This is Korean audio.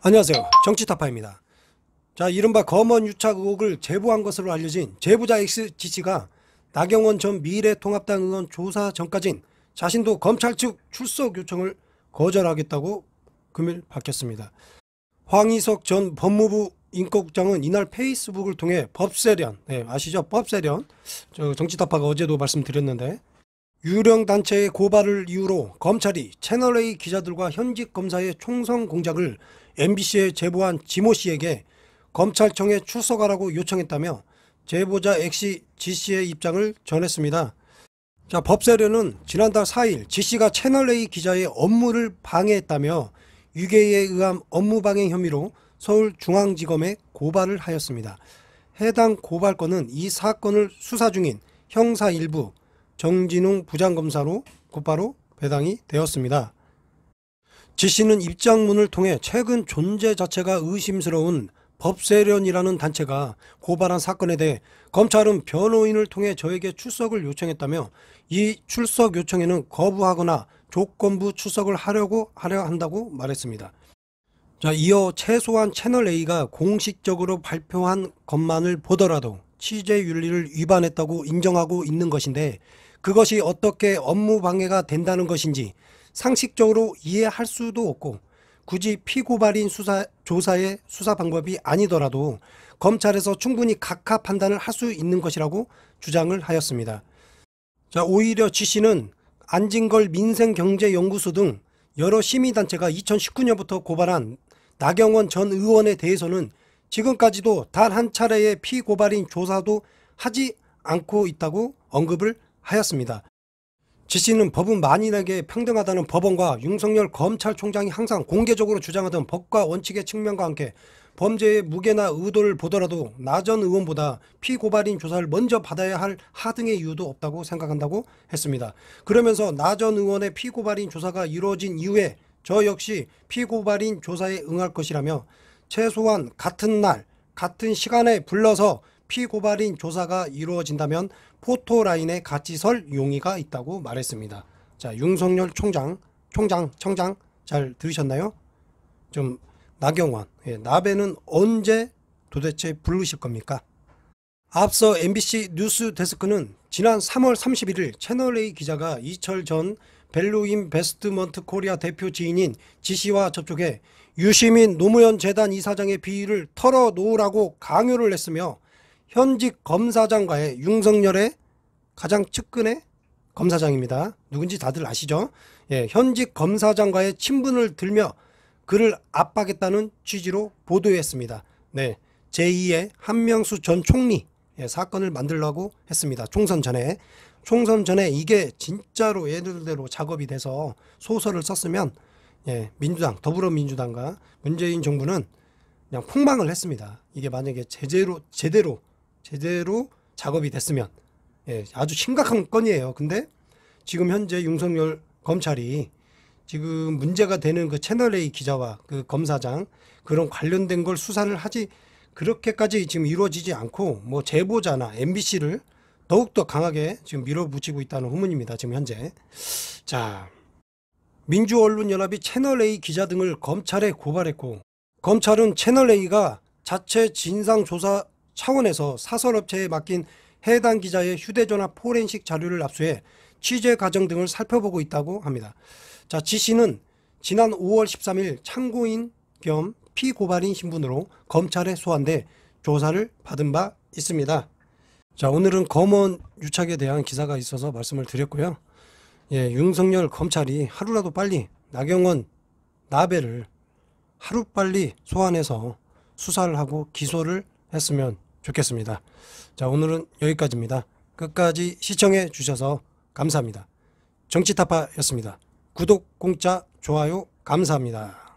안녕하세요. 정치타파입니다. 자, 이른바 검언 유착 의혹을 제보한 것으로 알려진 제보자 XGC가 나경원 전 미래통합당 의원 조사 전까진 자신도 검찰 측 출석 요청을 거절하겠다고 금일 밝혔습니다. 황희석 전 법무부 인권국장은 이날 페이스북을 통해 법세련, 아시죠? 법세련. 정치타파가 어제도 말씀드렸는데, 유령 단체의 고발을 이유로 검찰이 채널A 기자들과 현직 검사의 총선 공작을 MBC에 제보한 지모 씨에게 검찰청에 출석하라고 요청했다며 제보자 XGC의 입장을 전했습니다. 자, 법세련은 지난달 4일 G씨가 채널A 기자의 업무를 방해했다며 유괴에 의한 업무방해 혐의로 서울중앙지검에 고발을 하였습니다. 해당 고발건은 이 사건을 수사 중인 형사 1부 정진웅 부장검사로 곧바로 배당이 되었습니다. G씨는 입장문을 통해 최근 존재 자체가 의심스러운 법세련이라는 단체가 고발한 사건에 대해 검찰은 변호인을 통해 저에게 출석을 요청했다며 이 출석 요청에는 거부하거나 조건부 출석을 하려 한다고 말했습니다. 자, 이어 최소한 채널A가 공식적으로 발표한 것만을 보더라도 취재윤리를 위반했다고 인정하고 있는 것인데 그것이 어떻게 업무 방해가 된다는 것인지 상식적으로 이해할 수도 없고 굳이 피고발인 조사의 수사 방법이 아니더라도 검찰에서 충분히 각하 판단을 할 수 있는 것이라고 주장을 하였습니다. 자, 오히려 G씨는 안진걸 민생경제연구소 등 여러 시민단체가 2019년부터 고발한 나경원 전 의원에 대해서는 지금까지도 단 한 차례의 피고발인 조사도 하지 않고 있다고 언급을 하였습니다. G씨는 법은 만인에게 평등하다는 법원과 윤석열 검찰총장이 항상 공개적으로 주장하던 법과 원칙의 측면과 함께 범죄의 무게나 의도를 보더라도 나 전 의원보다 피고발인 조사를 먼저 받아야 할 하등의 이유도 없다고 생각한다고 했습니다. 그러면서 나 전 의원의 피고발인 조사가 이루어진 이후에 저 역시 피고발인 조사에 응할 것이라며 최소한 같은 날 같은 시간에 불러서 피고발인 조사가 이루어진다면 포토라인에 같이 설 용의가 있다고 말했습니다. 자, 윤석열 청장 잘 들으셨나요? 좀 나경원, 나배는 언제 도대체 부르실 겁니까? 앞서 MBC 뉴스 데스크는 지난 3월 31일 채널A 기자가 이철 전 밸류인베스트먼트 코리아 대표 지인인 G씨와 접촉해 유시민 노무현 재단 이사장의 비위를 털어놓으라고 강요를 했으며 현직 검사장과의 윤석열의 가장 측근의 검사장입니다. 누군지 다들 아시죠? 현직 검사장과의 친분을 들며 그를 압박했다는 취지로 보도했습니다. 제2의 한명수 전 총리 사건을 만들려고 했습니다. 총선 전에 이게 진짜로 얘들대로 작업이 돼서 소설을 썼으면 더불어민주당과 문재인 정부는 그냥 폭망을 했습니다. 이게 만약에 제대로 작업이 됐으면 아주 심각한 건이에요. 근데 지금 현재 윤석열 검찰이 지금 문제가 되는 그 채널A 기자와 그 검사장 그런 관련된 걸 수사를 하지 그렇게까지 지금 이루어지지 않고 뭐 제보자나 MBC를 더욱더 강하게 지금 밀어붙이고 있다는 후문입니다. 지금 현재. 자, 민주언론연합이 채널A 기자 등을 검찰에 고발했고 검찰은 채널A가 자체 진상조사 차원에서 사설업체에 맡긴 해당 기자의 휴대전화 포렌식 자료를 압수해 취재 과정 등을 살펴보고 있다고 합니다. 자, G씨는 지난 5월 13일 참고인 겸 피고발인 신분으로 검찰에 소환돼 조사를 받은 바 있습니다. 자, 오늘은 검언 유착에 대한 기사가 있어서 말씀을 드렸고요. 윤석열 검찰이 하루라도 빨리 나경원 나배를 하루빨리 소환해서 수사를 하고 기소를 했으면 좋겠습니다. 자, 오늘은 여기까지입니다. 끝까지 시청해 주셔서 감사합니다. 정치타파였습니다. 구독, 공짜, 좋아요 감사합니다.